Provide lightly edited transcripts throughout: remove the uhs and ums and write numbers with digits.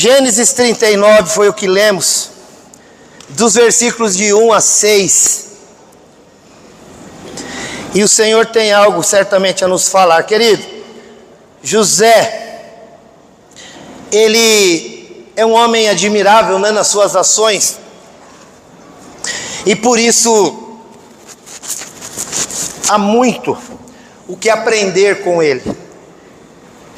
Gênesis 39 foi o que lemos, dos versículos de 1 a 6. E o Senhor tem algo certamente a nos falar. Querido, José, ele é um homem admirável, né, nas suas ações. E por isso, há muito o que aprender com ele.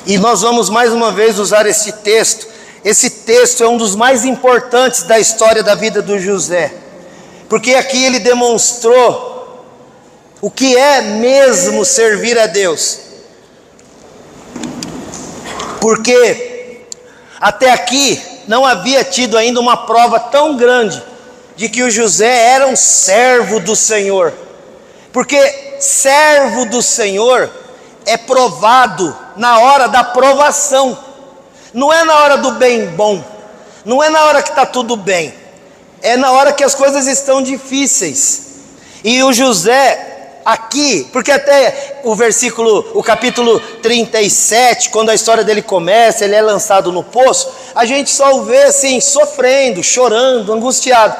E nós vamos mais uma vez usar esse texto. Esse texto é um dos mais importantes da história da vida do José, porque aqui ele demonstrou o que é mesmo servir a Deus. Porque até aqui não havia tido ainda uma prova tão grande de que o José era um servo do Senhor. Porque servo do Senhor é provado na hora da provação. Não é na hora do bem bom, não é na hora que está tudo bem, é na hora que as coisas estão difíceis. E o José aqui, porque até o capítulo 37, quando a história dele começa, ele é lançado no poço, a gente só o vê assim, sofrendo, chorando, angustiado.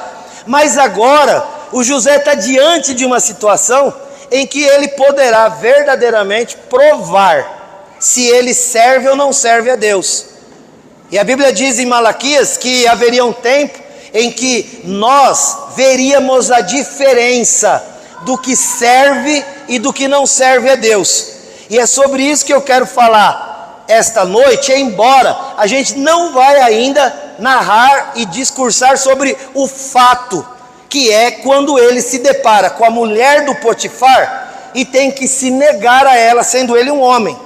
Mas agora, o José está diante de uma situação em que ele poderá verdadeiramente provar se ele serve ou não serve a Deus. E a Bíblia diz em Malaquias que haveria um tempo em que nós veríamos a diferença do que serve e do que não serve a Deus. E é sobre isso que eu quero falar esta noite, embora a gente não vai ainda narrar e discursar sobre o fato que é quando ele se depara com a mulher do Potifar e tem que se negar a ela, sendo ele um homem.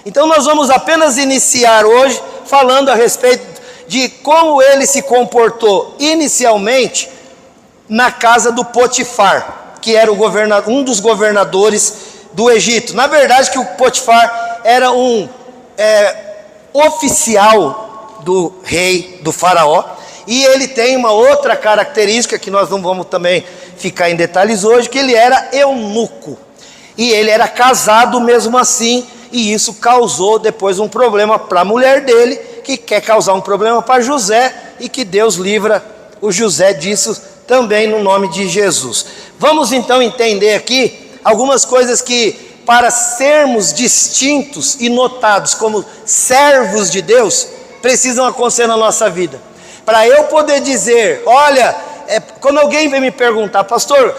Então nós vamos apenas iniciar hoje falando a respeito de como ele se comportou inicialmente na casa do Potifar, que era um dos governadores do Egito. Na verdade que o Potifar era um oficial do rei, do faraó, e ele tem uma outra característica que nós não vamos também ficar em detalhes hoje, que ele era eunuco, e ele era casado mesmo assim, e isso causou depois um problema para a mulher dele, que quer causar um problema para José, e que Deus livra o José disso também no nome de Jesus. Vamos então entender aqui algumas coisas que, para sermos distintos e notados como servos de Deus, precisam acontecer na nossa vida. Para eu poder dizer, olha, quando alguém vem me perguntar, pastor,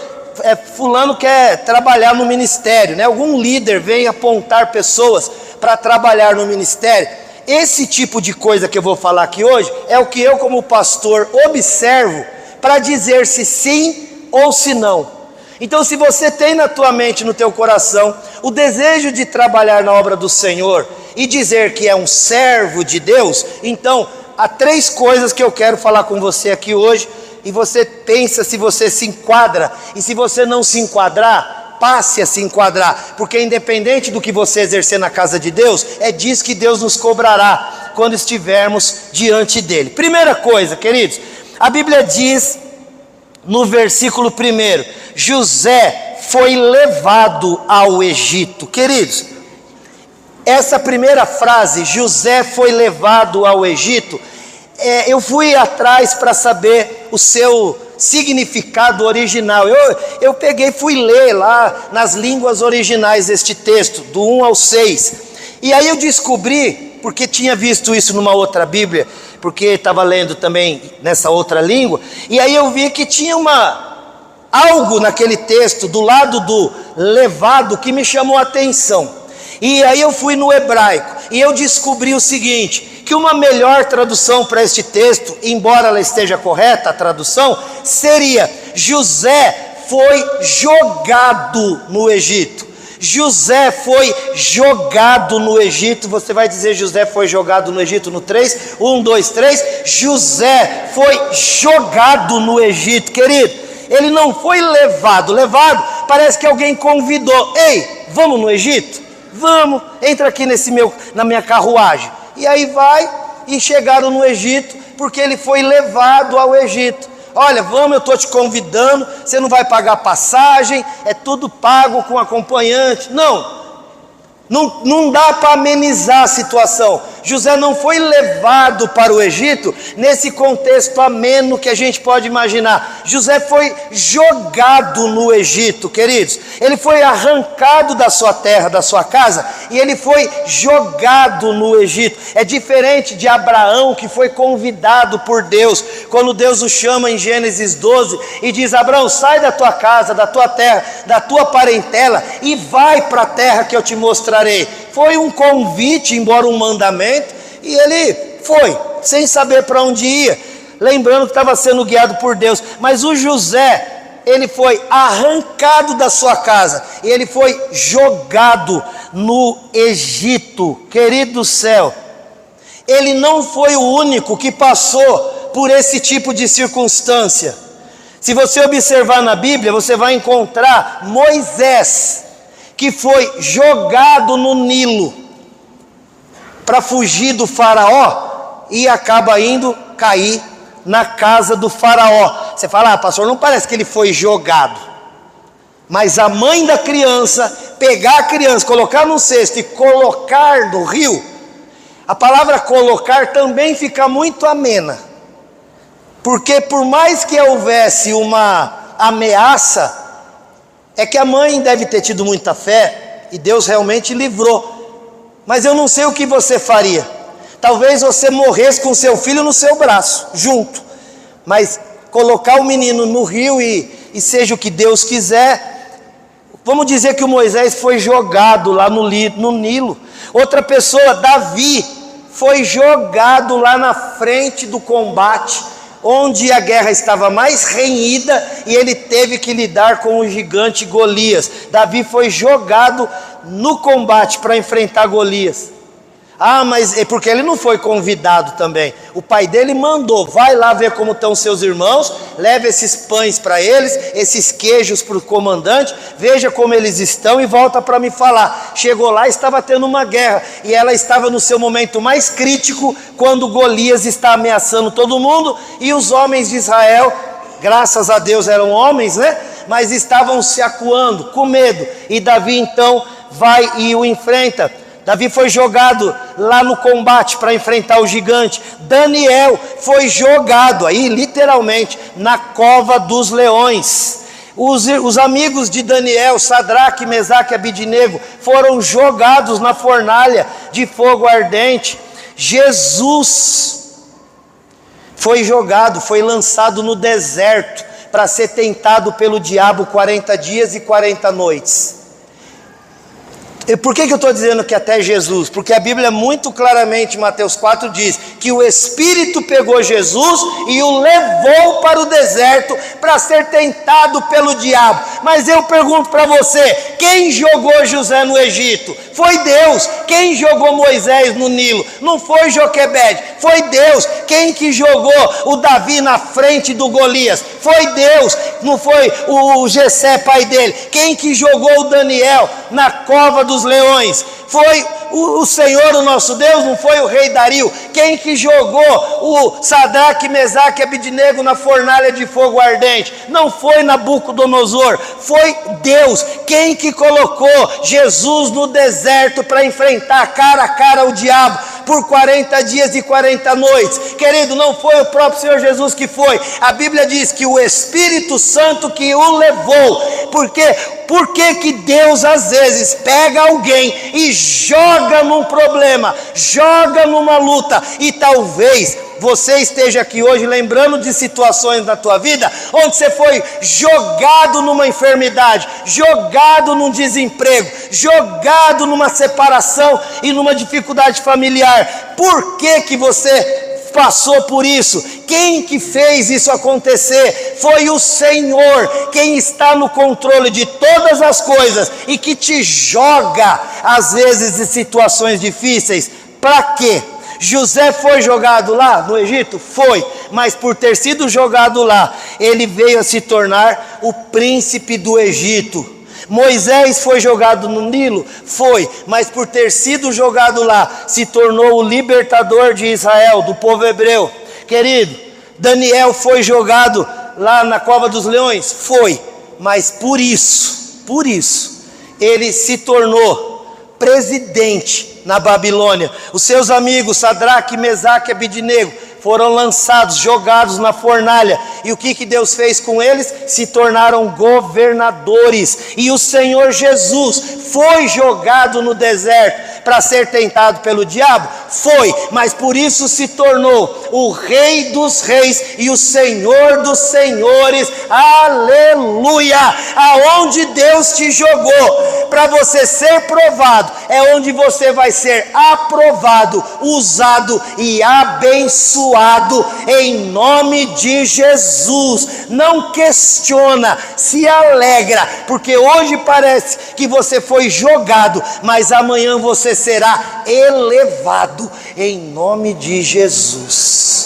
fulano quer trabalhar no ministério, né? Algum líder vem apontar pessoas para trabalhar no ministério. Esse tipo de coisa que eu vou falar aqui hoje é o que eu como pastor observo para dizer se sim ou se não. Então se você tem na tua mente, no teu coração, o desejo de trabalhar na obra do Senhor e dizer que é um servo de Deus, então há 3 coisas que eu quero falar com você aqui hoje, e você pensa se você se enquadra, e se você não se enquadrar, passe a se enquadrar, porque independente do que você exercer na casa de Deus, é disso que Deus nos cobrará quando estivermos diante dele. Primeira coisa, queridos, a Bíblia diz no versículo 1, José foi levado ao Egito. Queridos, essa primeira frase, José foi levado ao Egito, eu fui atrás para saber o seu significado original. Eu fui ler lá nas línguas originais este texto, do 1 ao 6. E aí eu descobri, porque tinha visto isso numa outra Bíblia, porque estava lendo também nessa outra língua, e aí eu vi que tinha algo naquele texto, do lado do levado, que me chamou a atenção. E aí eu fui no hebraico, e eu descobri o seguinte, que uma melhor tradução para este texto, embora ela esteja correta, a tradução, seria: José foi jogado no Egito. José foi jogado no Egito. Você vai dizer José foi jogado no Egito no 3, 1, 2, 3, José foi jogado no Egito, querido. Ele não foi levado, parece que alguém convidou, ei, vamos no Egito? Vamos, entra aqui na minha carruagem. E aí vai, e chegaram no Egito, porque ele foi levado ao Egito. Olha, vamos, eu estou te convidando, você não vai pagar passagem, é tudo pago com acompanhante. Não dá para amenizar a situação. José não foi levado para o Egito nesse contexto ameno que a gente pode imaginar. José foi jogado no Egito, queridos. Ele foi arrancado da sua terra, da sua casa, e ele foi jogado no Egito. É diferente de Abraão, que foi convidado por Deus, quando Deus o chama em Gênesis 12 e diz: Abraão, sai da tua casa, da tua terra, da tua parentela e vai para a terra que eu te mostrarei. Foi um convite, embora um mandamento, e ele foi, sem saber para onde ia, lembrando que estava sendo guiado por Deus. Mas o José, ele foi arrancado da sua casa, e ele foi jogado no Egito. Querido do céu, ele não foi o único que passou por esse tipo de circunstância. Se você observar na Bíblia, você vai encontrar Moisés, que foi jogado no Nilo para fugir do faraó e acaba indo cair na casa do faraó. Você fala: pastor, não parece que ele foi jogado. Mas a mãe da criança, pegar a criança, colocar num cesto e colocar no rio, a palavra colocar também fica muito amena. Porque por mais que houvesse uma ameaça, é que a mãe deve ter tido muita fé e Deus realmente livrou. Mas eu não sei o que você faria. Talvez você morresse com seu filho no seu braço, junto. Mas colocar o menino no rio e seja o que Deus quiser. Vamos dizer que o Moisés foi jogado lá no Nilo. Outra pessoa, Davi, foi jogado lá na frente do combate, onde a guerra estava mais renhida e ele teve que lidar com o gigante Golias. Davi foi jogado no combate para enfrentar Golias. Mas é porque ele não foi convidado também. O pai dele mandou: vai lá ver como estão seus irmãos, leve esses pães para eles, esses queijos para o comandante, veja como eles estão e volta para me falar. Chegou lá, estava tendo uma guerra, e ela estava no seu momento mais crítico, quando Golias está ameaçando todo mundo, e os homens de Israel, graças a Deus eram homens, né? Mas estavam se acuando, com medo, e Davi então vai e o enfrenta. Davi foi jogado lá no combate para enfrentar o gigante. Daniel foi jogado, aí literalmente, na cova dos leões. Os amigos de Daniel, Sadraque, Mesaque e Abidnego, foram jogados na fornalha de fogo ardente. Jesus foi jogado, foi lançado no deserto para ser tentado pelo diabo 40 dias e 40 noites. E por que eu estou dizendo que até Jesus? Porque a Bíblia muito claramente, Mateus 4, diz que o Espírito pegou Jesus e o levou para o deserto para ser tentado pelo diabo. Mas eu pergunto para você: quem jogou José no Egito? Foi Deus. Quem jogou Moisés no Nilo? Não foi Joquebede, foi Deus. Quem que jogou o Davi na frente do Golias? Foi Deus. Não foi o Jessé, pai dele. Quem que jogou o Daniel na cova dos leões? Foi o Senhor, o nosso Deus, não foi o rei Dario. Quem que jogou o Sadraque, Mesaque e Abidnego na fornalha de fogo ardente? Não foi Nabucodonosor, foi Deus. Quem que colocou Jesus no deserto para enfrentar cara a cara o diabo por 40 dias e 40 noites? Querido, não foi o próprio Senhor Jesus que foi. A Bíblia diz que o Espírito Santo que o levou. Por que que Deus às vezes pega alguém e joga num problema, joga numa luta, e talvez você esteja aqui hoje lembrando de situações na tua vida onde você foi jogado numa enfermidade, jogado num desemprego, jogado numa separação e numa dificuldade familiar. Por que que você passou por isso? Quem que fez isso acontecer? Foi o Senhor, quem está no controle de todas as coisas e que te joga às vezes em situações difíceis. Para quê? José foi jogado lá no Egito? Foi, mas por ter sido jogado lá, ele veio a se tornar o príncipe do Egito. Moisés foi jogado no Nilo? Foi, mas por ter sido jogado lá, se tornou o libertador de Israel, do povo hebreu. Querido, Daniel foi jogado lá na cova dos leões? Foi, mas por isso, ele se tornou presidente na Babilônia. Os seus amigos, Sadraque, Mesaque e Abidnego, foram lançados, jogados na fornalha. E o que Deus fez com eles? Se tornaram governadores. E o Senhor Jesus foi jogado no deserto para ser tentado pelo diabo? Foi, mas por isso se tornou o Rei dos Reis e o Senhor dos Senhores. Aleluia! Aonde Deus te jogou para você ser provado, é onde você vai ser aprovado, usado e abençoado em nome de Jesus. Não questiona, se alegra, porque hoje parece que você foi jogado, mas amanhã você será elevado em nome de Jesus.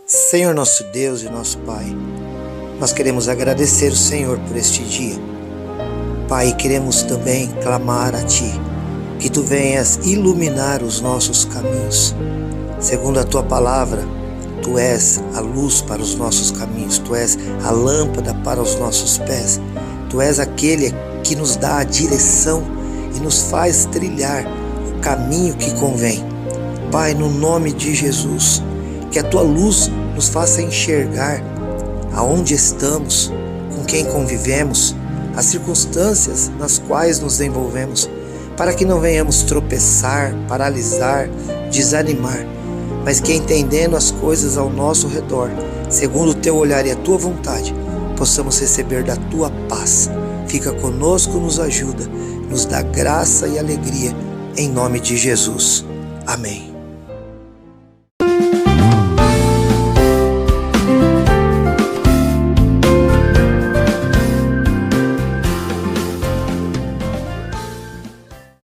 Senhor nosso Deus e nosso Pai, nós queremos agradecer o Senhor por este dia. Pai, queremos também clamar a Ti, que Tu venhas iluminar os nossos caminhos. Segundo a Tua palavra, Tu és a luz para os nossos caminhos, Tu és a lâmpada para os nossos pés, Tu és aquele que nos dá a direção e nos faz trilhar o caminho que convém. Pai, no nome de Jesus, que a Tua luz nos faça enxergar aonde estamos, com quem convivemos, as circunstâncias nas quais nos envolvemos, para que não venhamos tropeçar, paralisar, desanimar, mas que entendendo as coisas ao nosso redor, segundo o Teu olhar e a Tua vontade, possamos receber da Tua paz. Fica conosco, nos ajuda, nos dá graça e alegria, em nome de Jesus. Amém.